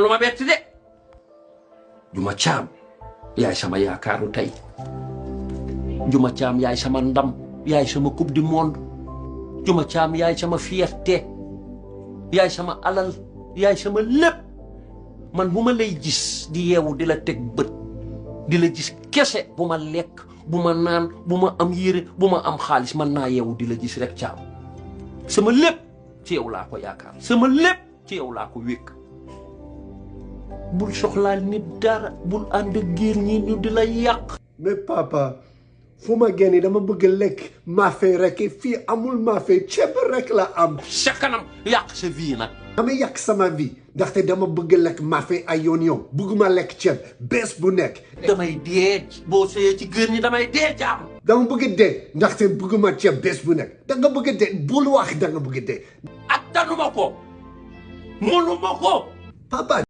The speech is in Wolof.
lu ma bett de Juma Caam yaay sama yaakaaru tey Juma Caam yaay sama ndam yaay sama coupe du monde Juma Caam yaay sama fierté yaay sama alal yaay sama lépp man bu ma lay gis di yeewu di la teg bët di la gis kese bu ma lekk bu ma naan bu ma am yére bu ma am xaalis man naa yeewu di la gis rek Caam sama lépp ci yow laa ko yaakaar sama lépp ci yow laa ko wékk bul soxlaal nit dara bul ànd ak géer ñi ñu di la yàq. mais papa fu ma génne dama bëgg lekk maafe rek fii amul maafe ceeb rek la am. sa kanam yàq sa vie nag. dama yàq sama vie ndaxte dama bëgg lekk maafe ay yoon bëgguma lekk ceeb bés bu nekk. damay dee boo sëyee ci géer ñi damay dee Caam. dama bëgg dee ndaxte bëgguma ceeb bés bu nekk da nga bëgg dee bul wax da nga bëgg dee. attanuma ko mënuma ko. papa.